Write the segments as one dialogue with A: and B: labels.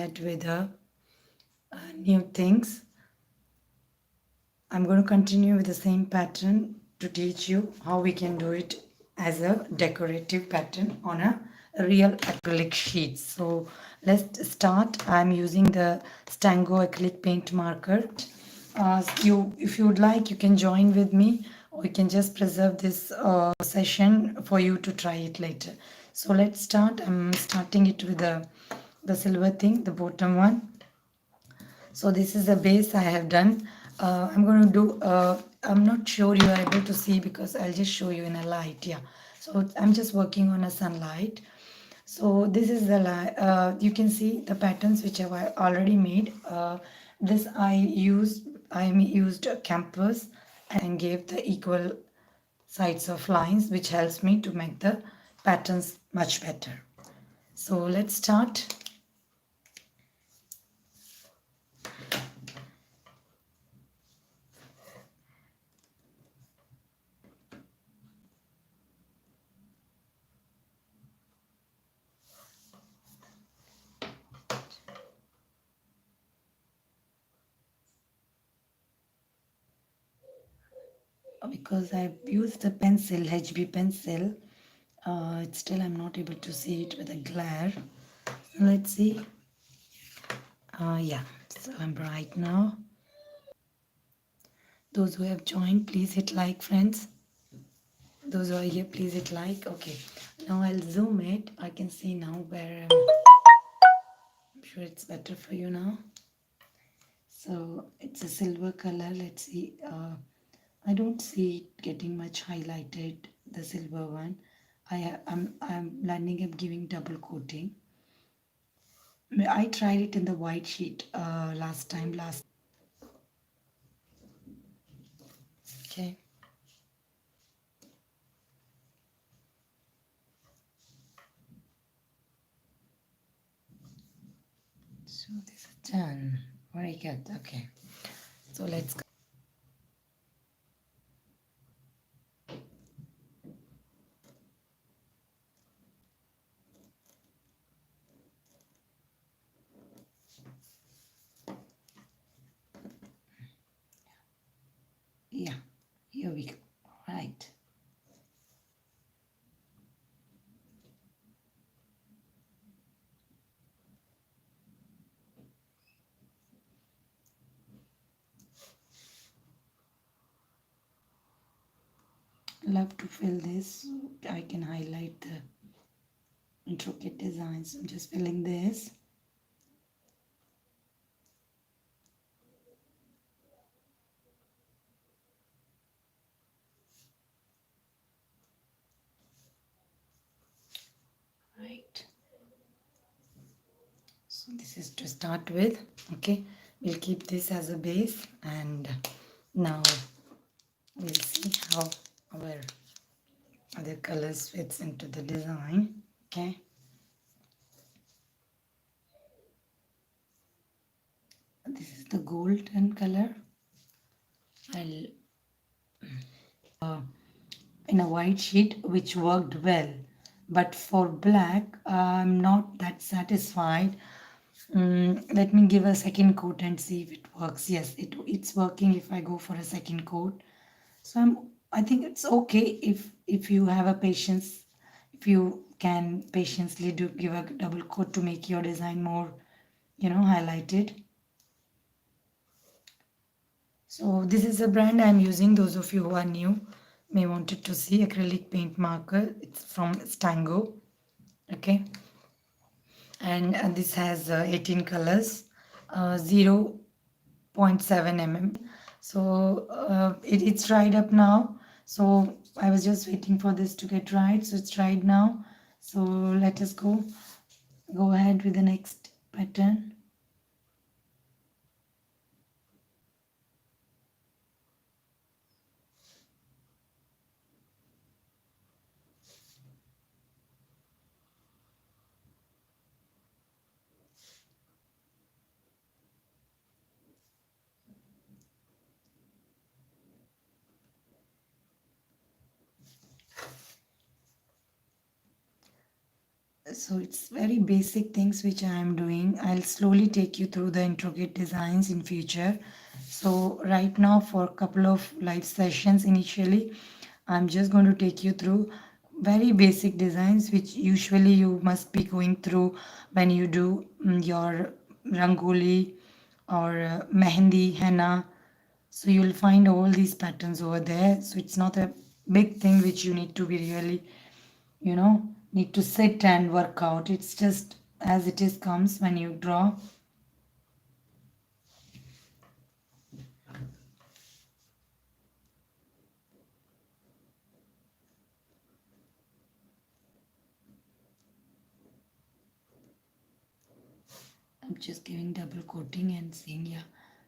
A: ahead with the new things. I'm going to continue with the same pattern to teach you how we can do it as a decorative pattern on a real acrylic sheet. So let's start. I'm using the Stango acrylic paint marker. If you would like, you can join with me, or you can just preserve this session for you to try it later. So let's start. I'm starting it with the silver thing, the bottom one. So this is the base I have done. I'm going to do, I'm not sure you are able to see because I'll just show you in a light. Yeah. So I'm just working on a sunlight. So this is the, you can see the patterns which I've already made. This I used a canvas and gave the equal sides of lines, which helps me to make the patterns much better. So let's start. Because I've used the pencil, HB pencil, it's still I'm not able to see it with a glare. Let's see. Yeah, so I'm bright now. Those who have joined, please hit like, friends. Those who are here, please hit like. Okay, now I'll zoom it. I can see now where I'm sure it's better for you now. So it's a silver color. Let's see. I don't see it getting much highlighted, the silver one. I'm landing up giving double coating. I tried it in the white sheet last time. Okay. So this is done. Very good. Okay. So let's go. Yeah. Here we go. Right. Love to fill this. I can highlight the intricate designs. I'm just filling this. Right. So this is to start with. Okay. We'll keep this as a base, and now we'll see how our other colors fits into the design. Okay. This is the golden color. I'll in a white sheet, which worked well, but for black I'm not that satisfied. Let me give a second coat and see if it works. Yes, it's working if I go for a second coat. So I think it's okay if you have a patience, if you can patiently do give a double coat to make your design more, highlighted. So this is a brand I'm using. Those of you who are new may wanted to see acrylic paint marker. It's from Stango. Okay. And this has 18 colors, 0.7 mm. So it's dried up now. So I was just waiting for this to get dried. So it's dried now. So let us go ahead with the next pattern. So it's very basic things which I am doing. I'll slowly take you through the intricate designs in future. So right now for a couple of live sessions initially, I'm just going to take you through very basic designs which usually you must be going through when you do your rangoli or mehendi, henna. So you'll find all these patterns over there. So it's not a big thing which you need to be really, need to sit and work out. It's just as it is comes when you draw. I'm just giving double coating and seeing, yeah.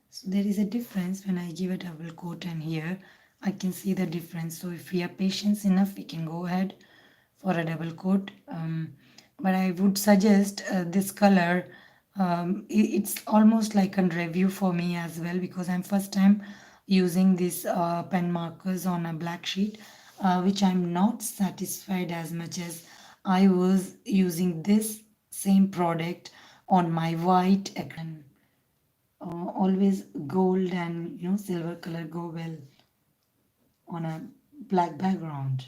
A: So there is a difference when I give a double coat, and here I can see the difference. So if we have patience enough, we can go ahead for a double coat. But I would suggest this color. It's almost like a review for me as well, because I'm first time using these pen markers on a black sheet, which I'm not satisfied as much as I was using this same product on my white acrylic. Always gold and silver color go well on a black background.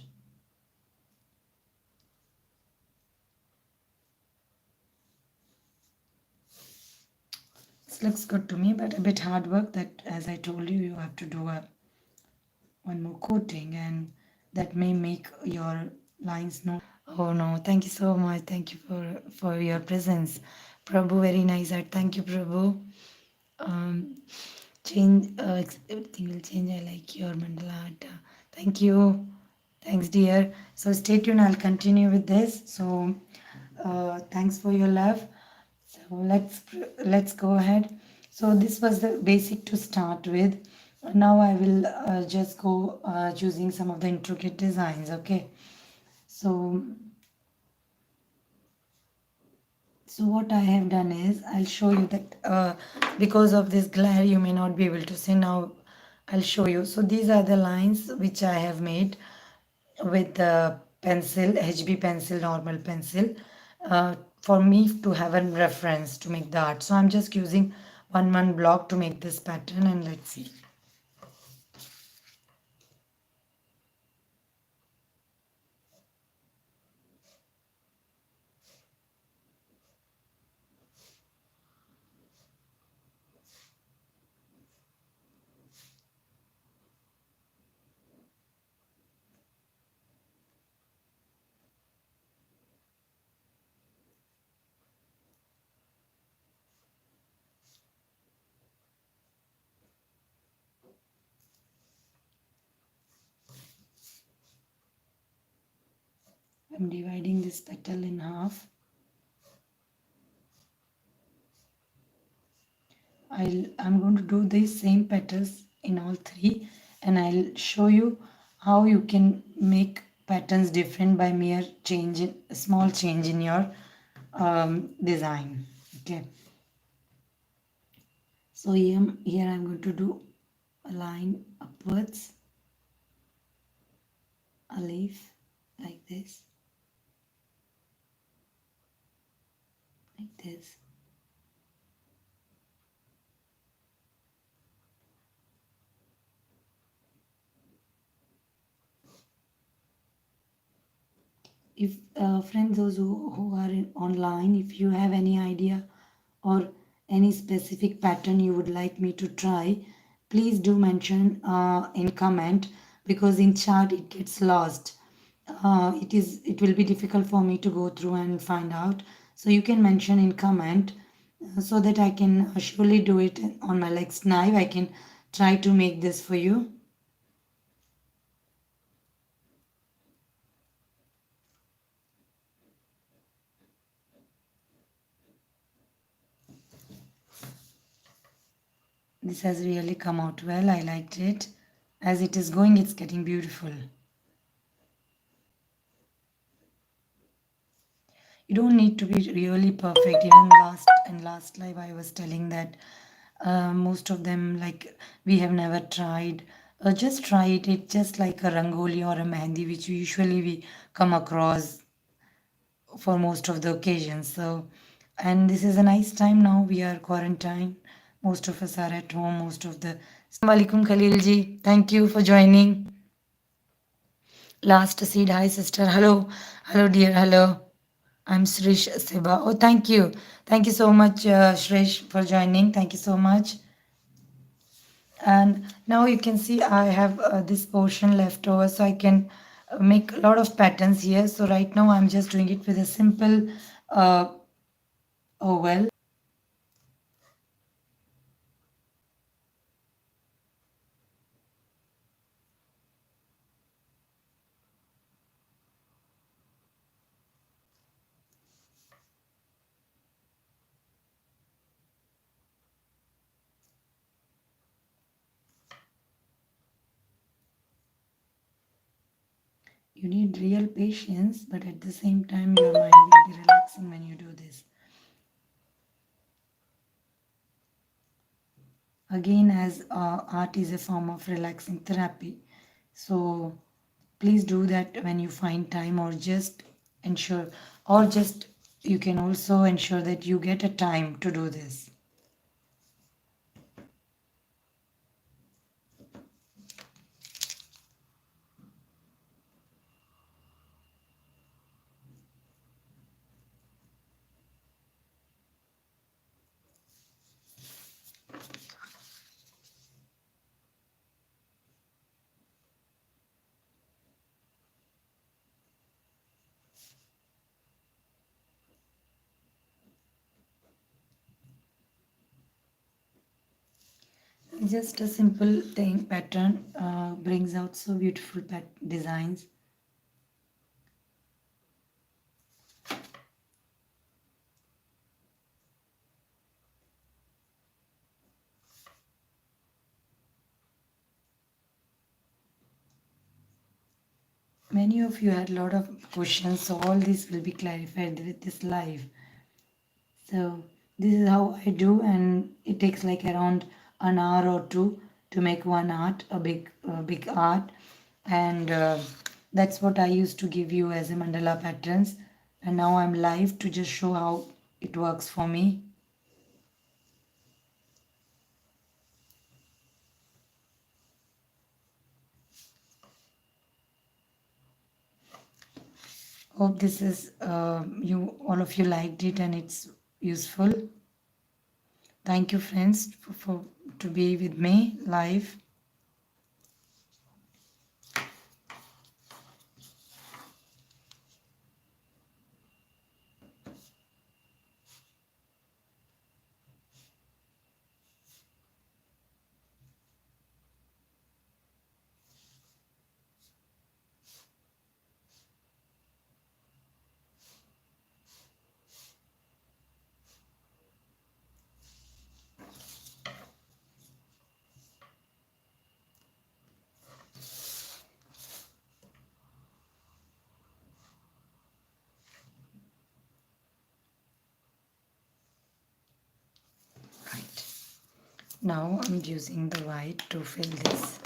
A: This looks good to me, but a bit hard work, that as I told you, you have to do one more coating, and that may make your lines no. Oh no, thank you so much. Thank you for your presence. Prabhu, very nice art. Thank you, Prabhu. Um, change, everything will change. I like your mandala art. Thank you. Thanks, dear. So stay tuned. I'll continue with this. So thanks for your love. So let's go ahead. So this was the basic to start with. Now I will just go choosing some of the intricate designs. Okay. So what I have done is, I'll show you that because of this glare you may not be able to see. Now I'll show you. So these are the lines which I have made with the pencil, HB pencil, normal pencil, for me to have a reference to make the art. So I'm just using one block to make this pattern, and let's see. I'm dividing this petal in half. I'm going to do these same petals in all three, and I'll show you how you can make patterns different by mere change, a small change in your design. Okay. So here I'm going to do a line upwards, a leaf like this, like this. If friends, those who are online, if you have any idea or any specific pattern you would like me to try, please do mention in comment, because in chat it gets lost. It will be difficult for me to go through and find out. So you can mention in comment, so that I can surely do it on my next live. I can try to make this for you. This has really come out well. I liked it. As it is going, it's getting beautiful. You don't need to be really perfect. Even last live I was telling that most of them, like, we have never tried. Just try it. It's just like a rangoli or a mehndi which usually we come across. for most of the occasions. So, and this is a nice time now. We are quarantined. Most of us are at home. Most of the. Assalamu alaikum, Khalil ji. Thank you for joining. Last seed. Hi, sister. Hello. Hello, dear. Hello. I'm Srish Siba. Oh, thank you. Thank you so much, Srish, for joining. Thank you so much. And now you can see I have this portion left over, so I can make a lot of patterns here. So right now I'm just doing it with a simple uh, oval. You need real patience, but at the same time your mind will be relaxing when you do this. Again, as art is a form of relaxing therapy, so please do that when you find time, or just ensure, or just you can also ensure that you get a time to do this. Just a simple thing pattern brings out so beautiful designs. Many of you had a lot of questions, so all this will be clarified with this live. So this is how I do, and it takes like around an hour or two to make one art, a big art, and that's what I used to give you as a mandala patterns. And now I'm live to just show how it works for me. Hope this is you all of you liked it and it's useful. Thank you, friends, for to be with me live. Right. Now I'm using the white to fill this.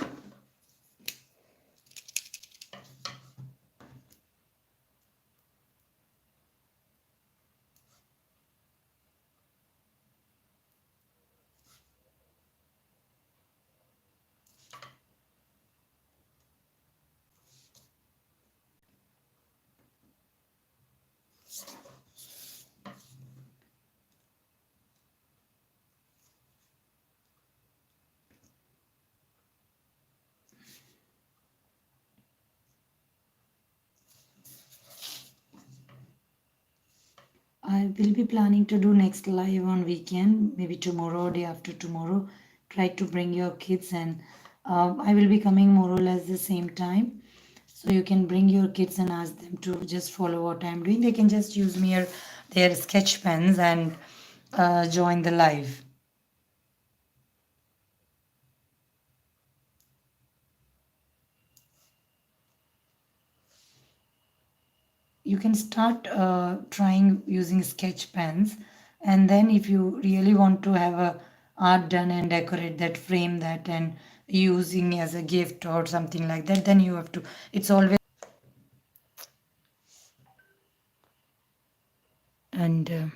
A: I will be planning to do next live on weekend, maybe tomorrow, day after tomorrow. Try to bring your kids, and I will be coming more or less the same time. So you can bring your kids and ask them to just follow what I'm doing. They can just use their sketch pens and join the live. You can start trying using sketch pens, and then if you really want to have a art done and decorate that, frame that, and using as a gift or something like that, then you have to, it's always And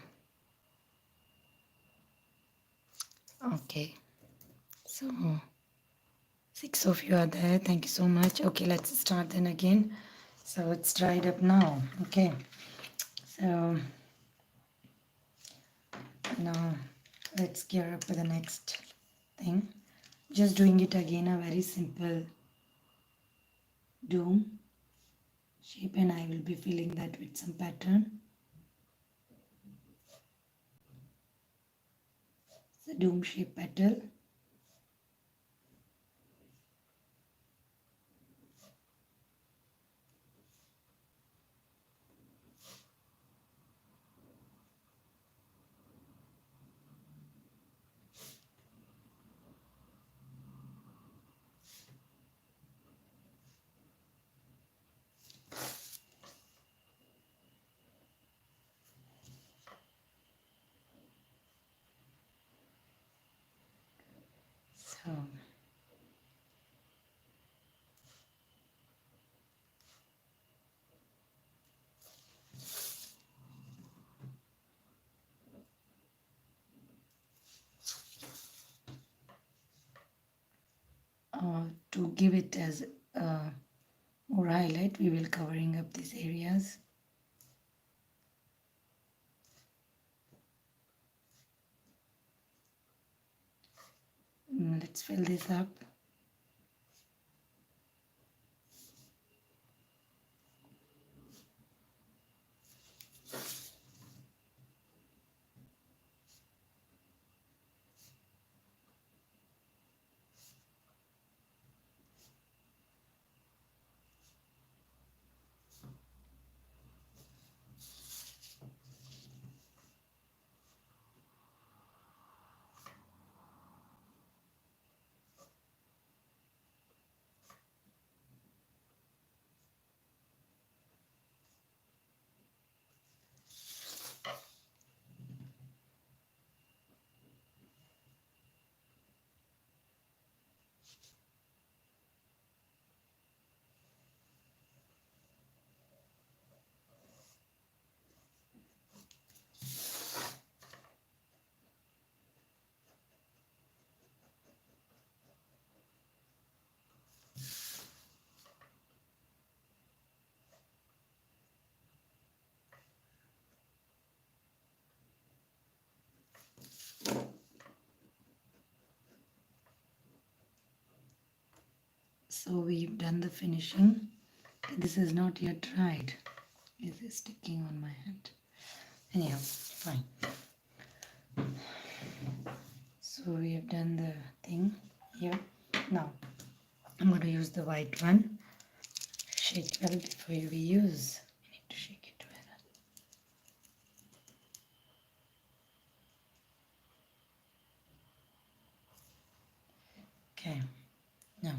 A: okay, so 6 of you are there. Thank you so much. Okay, let's start then again. So it's dried up now. Okay, so now let's gear up with the next thing. Just doing it again, a very simple dome shape, and I will be filling that with some pattern. It's a dome shape petal. So to give it as more highlight, we will covering up these areas. Let's fill this up. So we've done the finishing. This is not yet dried. This is sticking on my hand. Anyhow, fine. So we have done the thing here. Now I'm going to use the white one. Shake well before we use. We need to shake it well. Okay. Now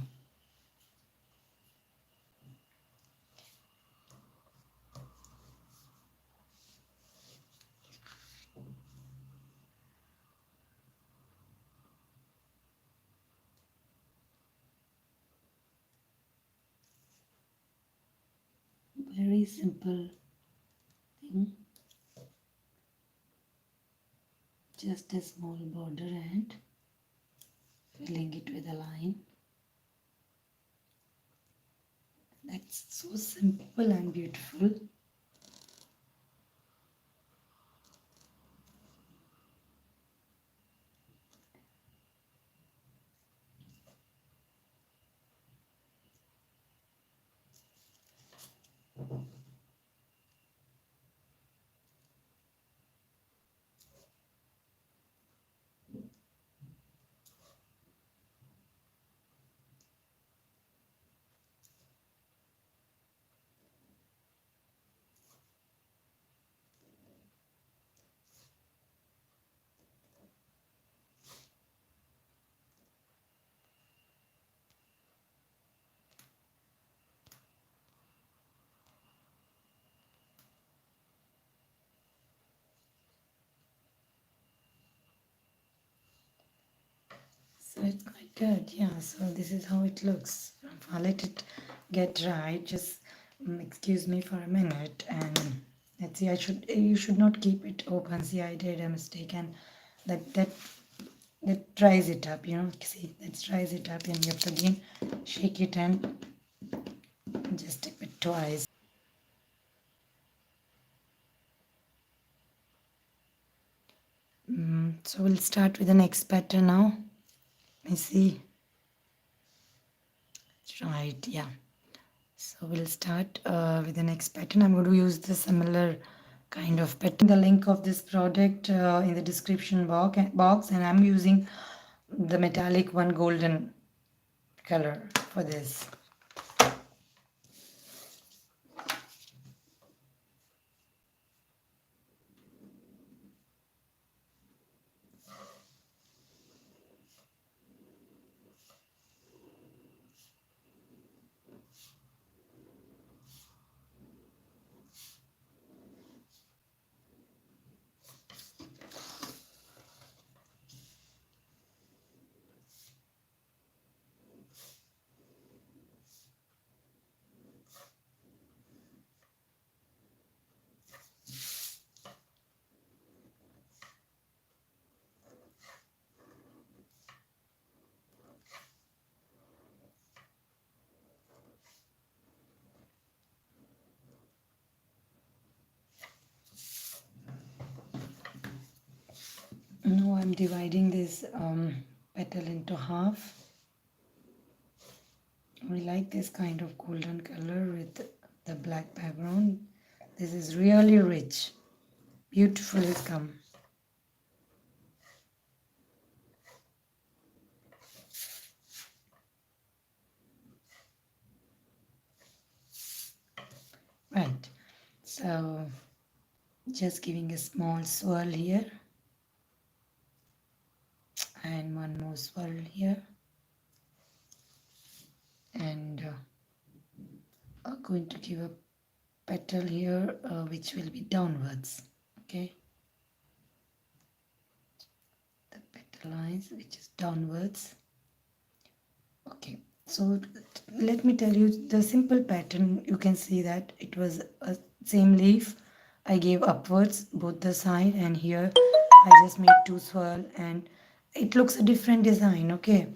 A: very simple thing. Just a small border and filling it with a line. That's so simple and beautiful. So it's quite good, yeah. So this is how it looks. I'll let it get dry. Just excuse me for a minute, and Let's see, you should not keep it open. See, I did a mistake, and that dries it up, see, that dries it up, and you have to again shake it and just dip it twice. So we'll start with the next pattern now. I see. Right, yeah. So we'll start with the next pattern. I'm going to use the similar kind of pattern. The link of this product in the description box, and I'm using the metallic one, golden color for this. Now I'm dividing this petal into half. We like this kind of golden color with the black background. This is really rich. Beautifully come. Right. So just giving a small swirl here and one more swirl here, and going to give a petal here which will be downwards. Okay, the petal lines which is downwards. Okay, so let me tell you the simple pattern. You can see that it was a same leaf. I gave upwards both the side, and here I just made two swirl, and it looks a different design. Okay,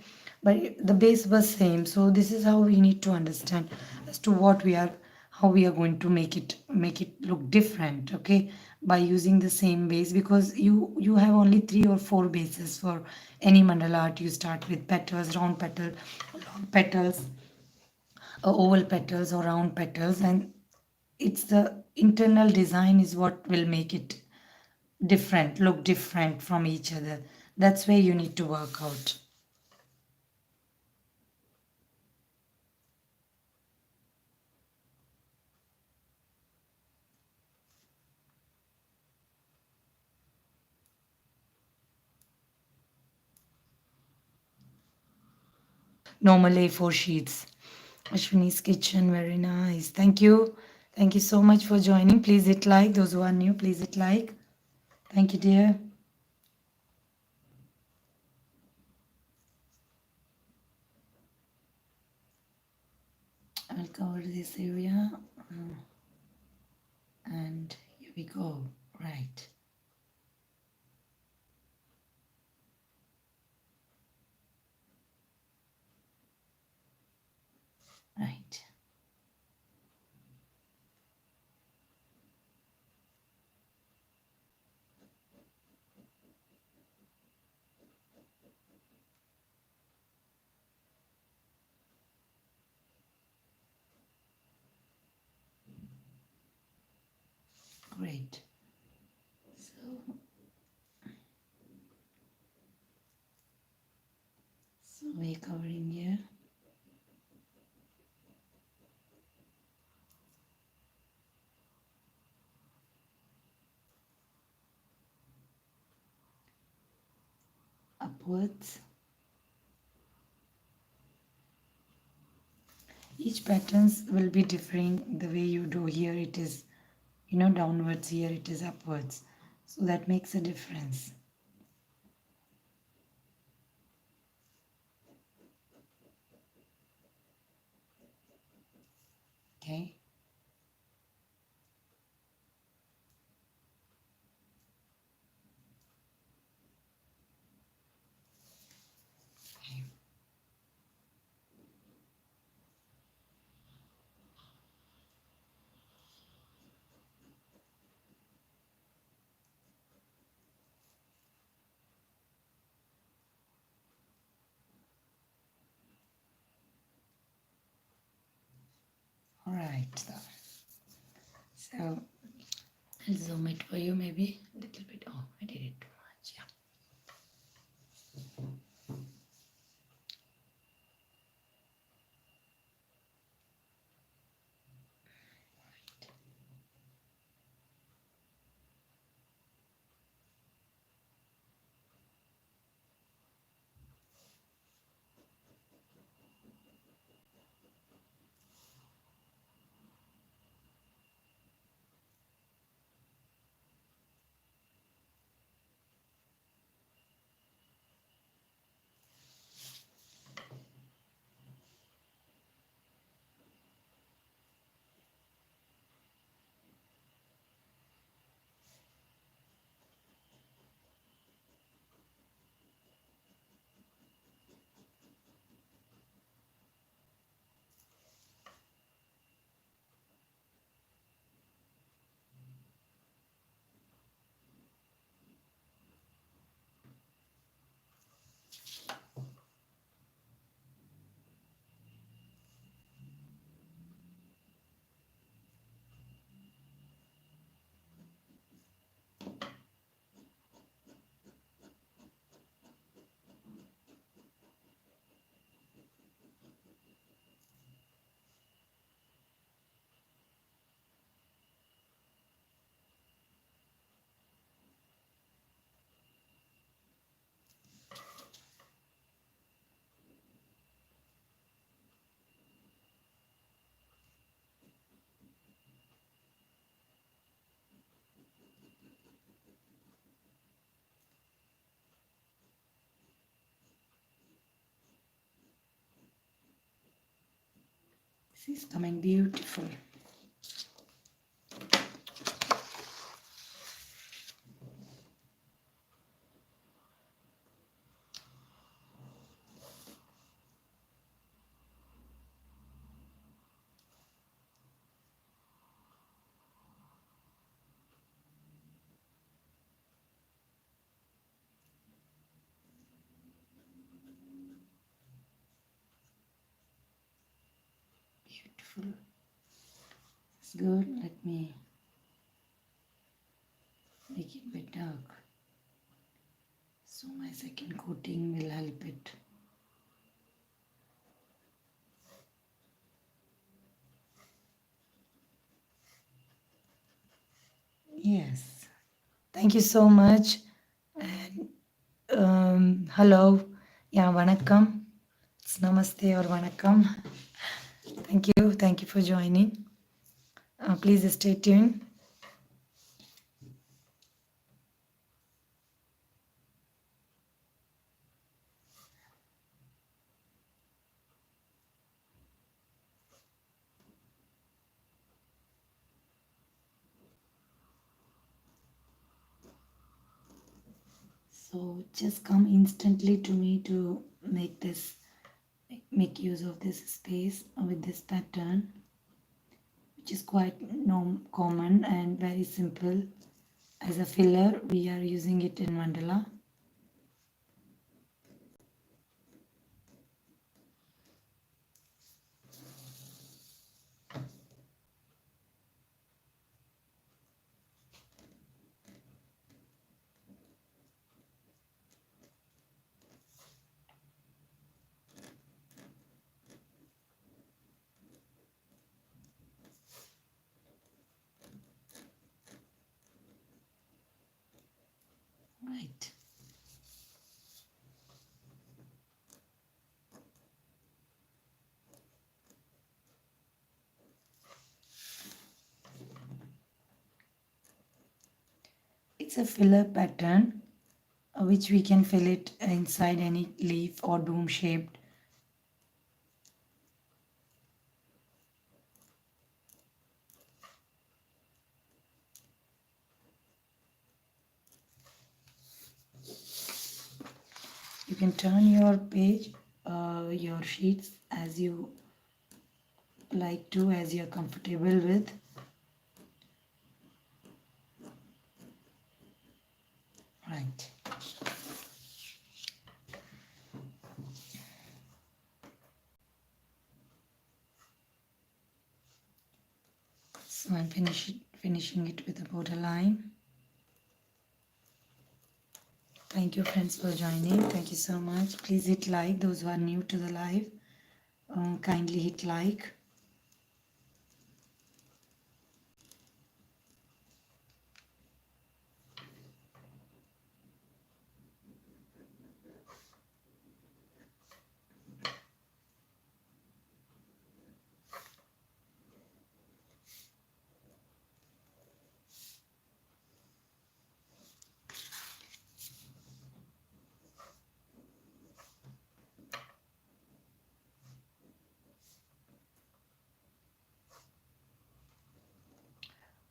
A: but the base was same. So this is how we need to understand as to what we are, how we are going to make it look different. Okay, by using the same base, because you have only 3 or 4 bases for any mandala art. You start with petals, round petal, long petals, oval petals or round petals, and it's the internal design is what will make it different, look different from each other. That's where you need to work out. Normal A4 sheets. Ashwini's kitchen, very nice. Thank you. Thank you so much for joining. Please hit like. Those who are new, please hit like. Thank you, dear. I'll cover this area. And here we go. Right. Right. Great. So we're covering here. Upwards. Each patterns will be differing. The way you do here, it is, downwards. Here it is upwards. So that makes a difference. Okay. Right there. So I'll zoom it for you maybe a little bit. Oh, I did it too much. Yeah. This is coming beautiful. Beautiful. It's good. Let me make it a bit dark. So my second coating will help it. Yes. Thank you so much. And hello. Yeah, vanakkam. It's namaste or vanakkam. Thank you. Thank you for joining. Please stay tuned. So just come instantly to me to make use of this space with this pattern, which is quite common and very simple. As a filler, we are using it in mandala. Right. It's a filler pattern which we can fill it inside any leaf or dome shaped. You can turn your page, your sheets as you like to, as you're comfortable with. Right. I'm finishing it with a borderline. Thank you friends for joining. Thank you so much. Please hit like. Those who are new to the live, kindly hit like.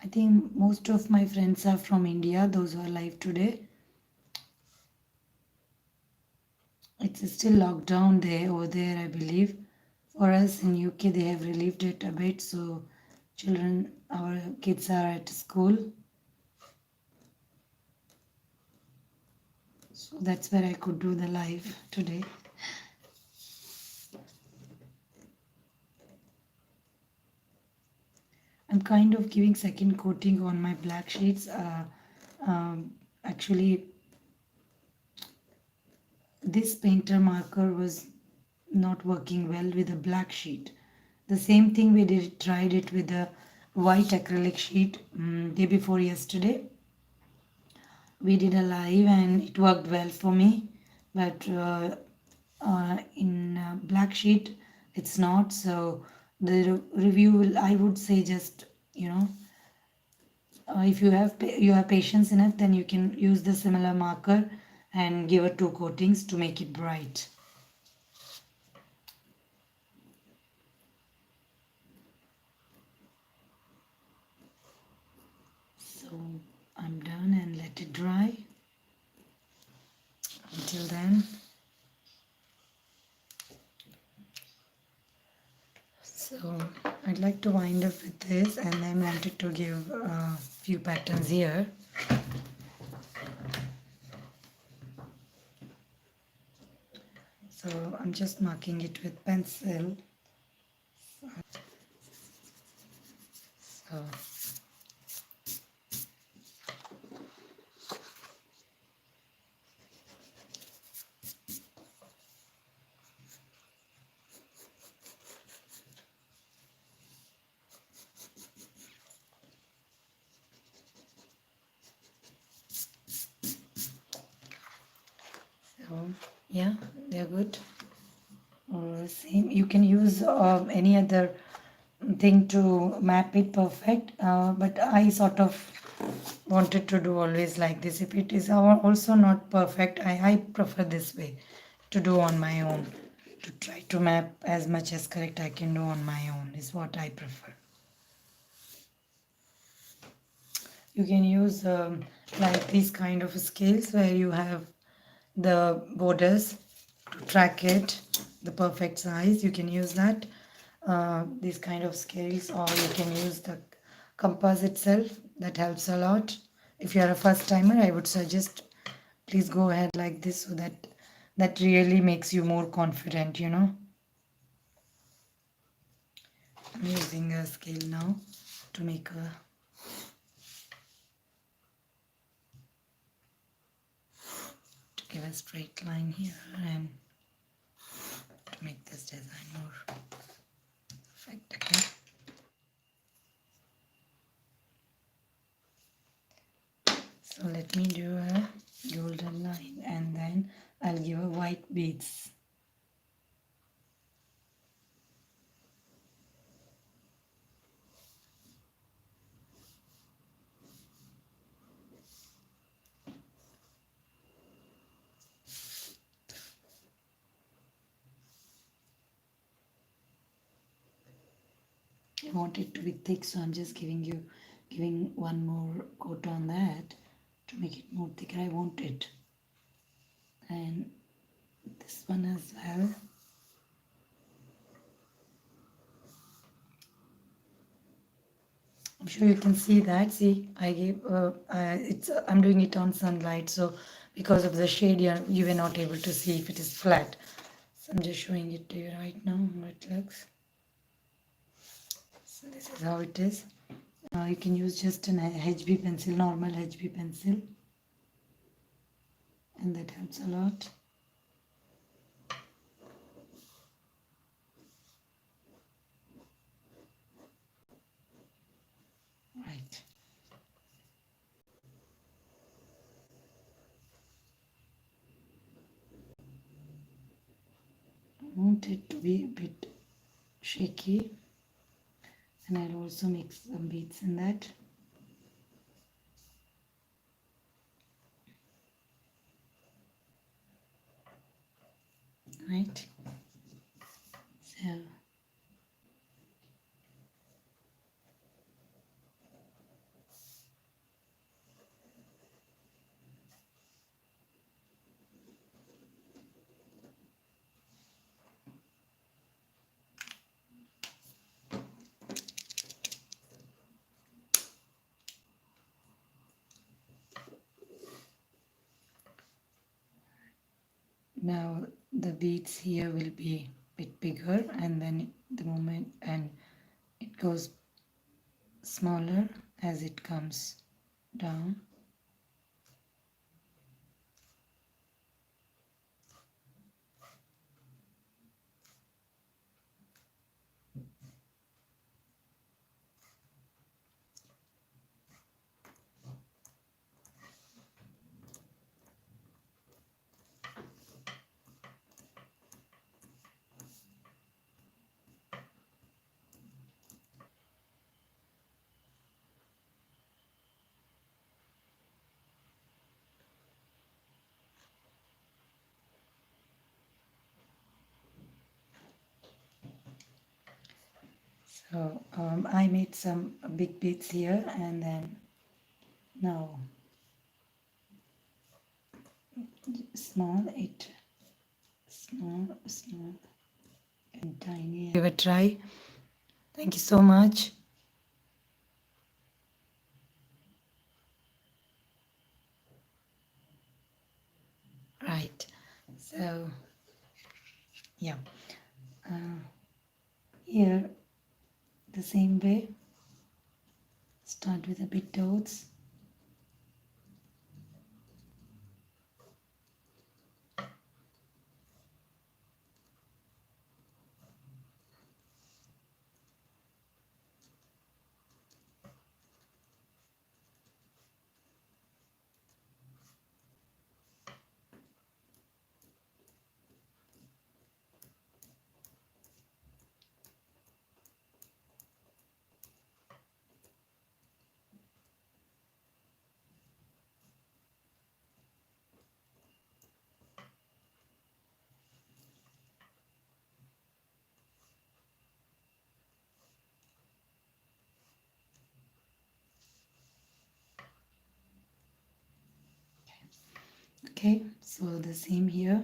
A: I think most of my friends are from India, those who are live today. It's still locked down there over there, I believe. For us in UK, they have relieved it a bit, so our kids are at school. So that's where I could do the live today. I'm kind of giving second coating on my black sheets. Actually, this painter marker was not working well with a black sheet. The same thing tried it with a white acrylic sheet day before yesterday. We did a live and it worked well for me, but in black sheet it's not. So the review will, I would say, just if you have patience enough, then you can use the similar marker and give it 2 coatings to make it bright. So I'm done and let it dry. Until then, so I'd like to wind up with this and then wanted to give a few patterns here. So I'm just marking it with pencil. So yeah, they're good. Same, you can use any other thing to map it perfect, but I sort of wanted to do always like this. If it is also not perfect, I prefer this way to do on my own, to try to map as much as correct I can do on my own is what I prefer. You can use like these kind of scales where you have the borders to track it, the perfect size. You can use that, these kind of scales, or you can use the compass itself. That helps a lot. If you are a first timer, I would suggest please go ahead like this, so that really makes you more confident, I'm using a scale now to make give a straight line here and to make this design more perfect. Okay. So let me do a golden line and then I'll give a white beads. I want it to be thick, so I'm just giving one more coat on that to make it more thicker. I want it. And this one as well. I'm sure you can see that. See, I gave I'm doing it on sunlight, so because of the shade, you were not able to see if it is flat. So I'm just showing it to you right now how it looks. So this is how it is. You can use just an HB pencil, normal HB pencil, and that helps a lot. Right. I want it to be a bit shaky, and I'll also make some beads in that. Right. So now the beads here will be a bit bigger, and then the moment and it goes smaller as it comes down. So I made some big beads here, and then now small small and tiny. Give a try. Thank you so much. Right. So yeah, here the same way. Start with a bit dots. Okay, so the same here.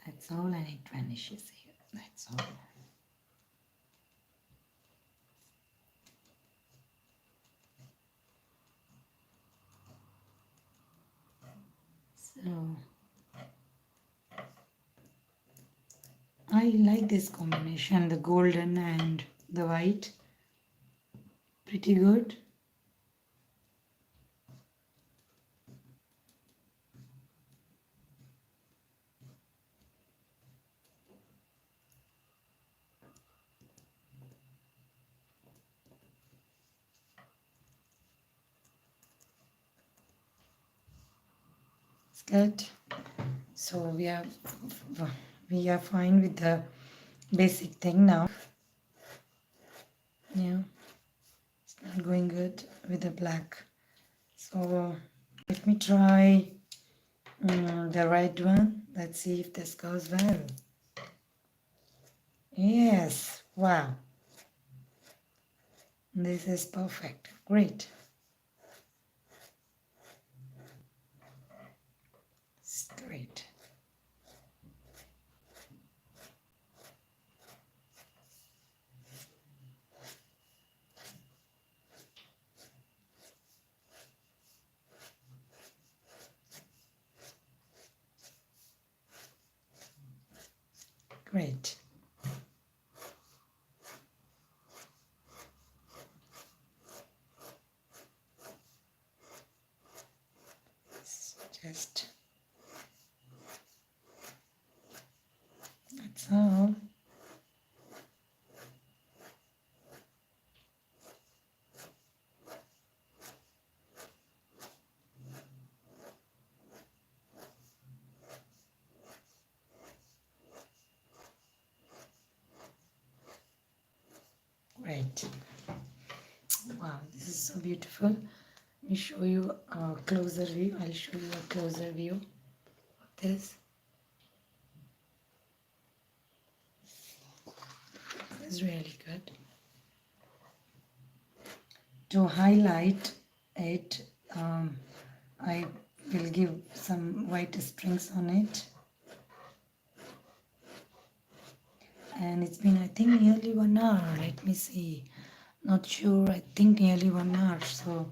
A: That's all, and it vanishes here. That's all. So I like this combination, the golden and the white. Pretty good. It's good. So we are fine with the basic thing now. Yeah, it's not going good with the black. So let me try the red one. Let's see if this goes well. Yes, wow. This is perfect. Great. Straight. Great. Just that's all. Great. Wow, this is so beautiful. Let me show you a closer view. I'll show you a closer view of this. This is really good. To highlight it, I will give some white strings on it. And it's been, I think, nearly 1 hour. Let me see. Not sure. I think nearly 1 hour. So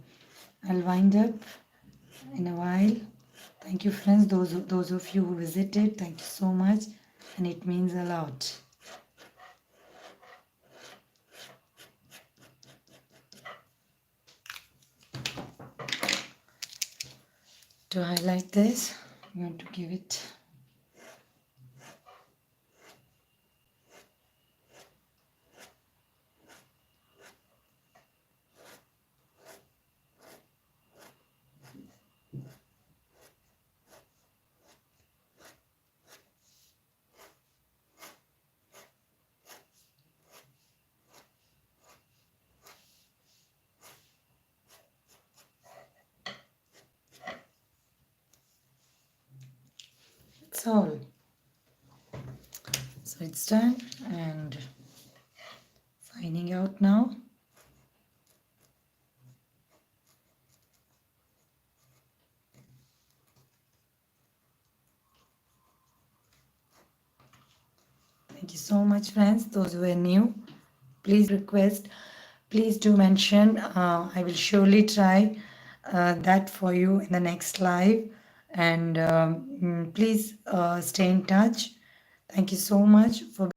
A: I'll wind up in a while. Thank you, friends. Those of you who visited, thank you so much. And it means a lot. To highlight this, I'm going to give it that's all. So it's done and signing out now. Thank you so much, friends. Those who are new, please do mention. I will surely try that for you in the next live. And please stay in touch. Thank you so much for